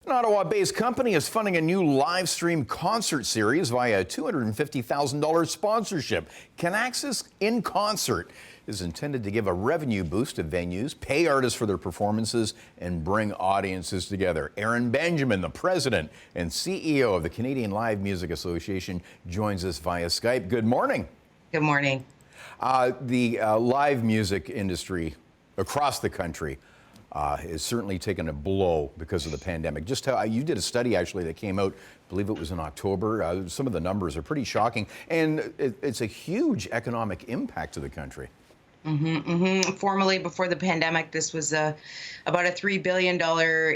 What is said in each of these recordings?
An Ottawa-based company is funding a new live stream concert series via a $250,000 sponsorship. Kinaxis In Concert is intended to give a revenue boost to venues, pay artists for their performances, and bring audiences together. Aaron Benjamin, the president and CEO of the Canadian Live Music Association, joins us via Skype. Good morning. Good morning. The live music industry across the country is certainly taken a blow because of the pandemic. Just how you did a study actually that came out, I believe it was in October. Some of the numbers are pretty shocking, and it's a huge economic impact to the country. Formerly, before the pandemic, this was about a $3 billion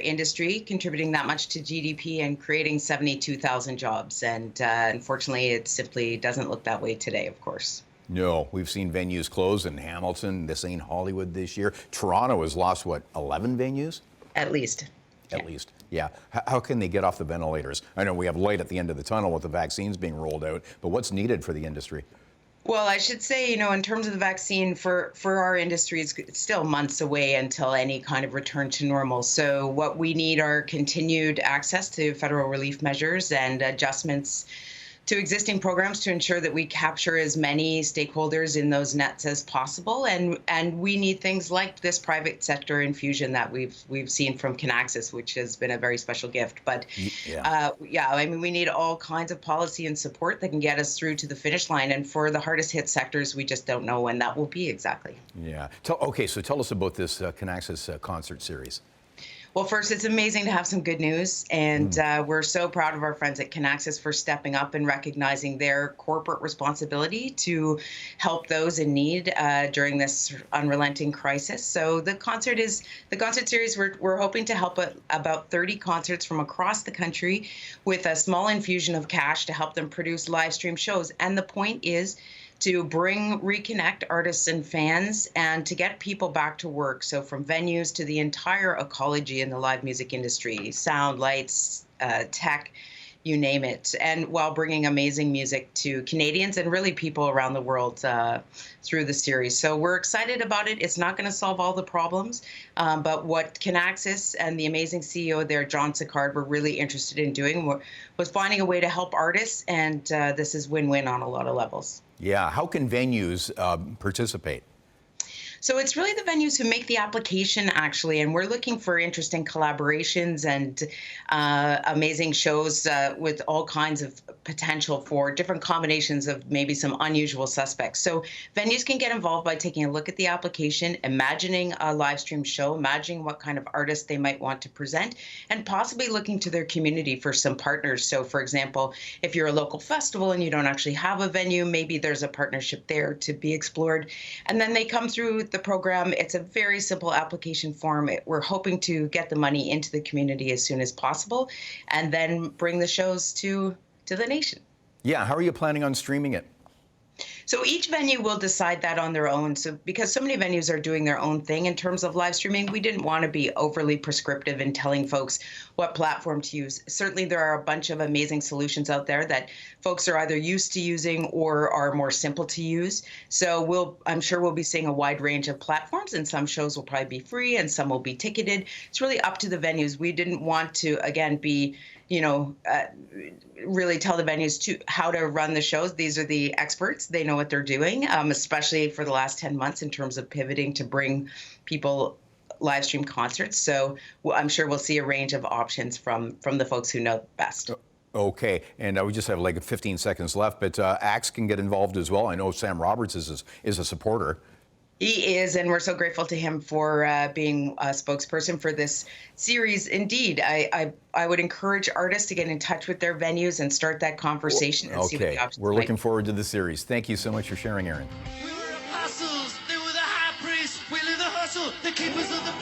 industry, contributing that much to GDP and creating 72,000 jobs. And unfortunately, it simply doesn't look that way today, of course. No, we've seen venues close in Hamilton. This ain't Hollywood this year. Toronto has lost, what, 11 venues? At least. At least, yeah. How can they get off the ventilators? I know we have light at the end of the tunnel with the vaccines being rolled out, but what's needed for the industry? Well, I should say, in terms of the vaccine for our industry, it's still months away until any kind of return to normal. So what we need are continued access to federal relief measures and adjustments to existing programs to ensure that we capture as many stakeholders in those nets as possible, and we need things like this private sector infusion that we've seen from Canaxis, which has been a very special gift. But I mean, we need all kinds of policy and support that can get us through to the finish line. And for the hardest hit sectors, we just don't know when that will be exactly. Yeah. Okay, so tell us about this Canaxis concert series. Well, first, it's amazing to have some good news, and we're so proud of our friends at Canaxis for stepping up and recognizing their corporate responsibility to help those in need during this unrelenting crisis. So the concert series, we're hoping to help about 30 concerts from across the country with a small infusion of cash to help them produce live stream shows. And the point is to reconnect artists and fans and to get people back to work. So from venues to the entire ecology in the live music industry, sound, lights, tech, you name it, and while bringing amazing music to Canadians and really people around the world through the series. So we're excited about it. It's not going to solve all the problems, but what Canaxis and the amazing CEO there, John Sicard, were really interested in doing was finding a way to help artists, and this is win-win on a lot of levels. Yeah, how can venues participate? So it's really the venues who make the application, actually, and we're looking for interesting collaborations and amazing shows with all kinds of potential for different combinations of maybe some unusual suspects. So venues can get involved by taking a look at the application, imagining a live stream show, imagining what kind of artist they might want to present, and possibly looking to their community for some partners. So, for example, if you're a local festival and you don't actually have a venue, maybe there's a partnership there to be explored. And then they come through the program. It's a very simple application form. We're hoping to get the money into the community as soon as possible and then bring the shows to the nation. Yeah, how are you planning on streaming it? So each venue will decide that on their own. So because so many venues are doing their own thing in terms of live streaming, we didn't want to be overly prescriptive in telling folks what platform to use. Certainly there are a bunch of amazing solutions out there that folks are either used to using or are more simple to use. So I'm sure we'll be seeing a wide range of platforms, and some shows will probably be free and some will be ticketed. It's really up to the venues. We didn't want to, again, be really tell the venues how to run the shows. These are the experts. They know what they're doing, especially for the last 10 months in terms of pivoting to bring people live stream concerts. So I'm sure we'll see a range of options from the folks who know best. Okay, and we just have like 15 seconds left, but Axe can get involved as well. I know Sam Roberts is a supporter. He is, and we're so grateful to him for being a spokesperson for this series. Indeed, I would encourage artists to get in touch with their venues and start that conversation and see what the options we're looking forward to the series. Thank you so much for sharing, Aaron. We were apostles, they were the high priests, we live the hustle, the keepers of the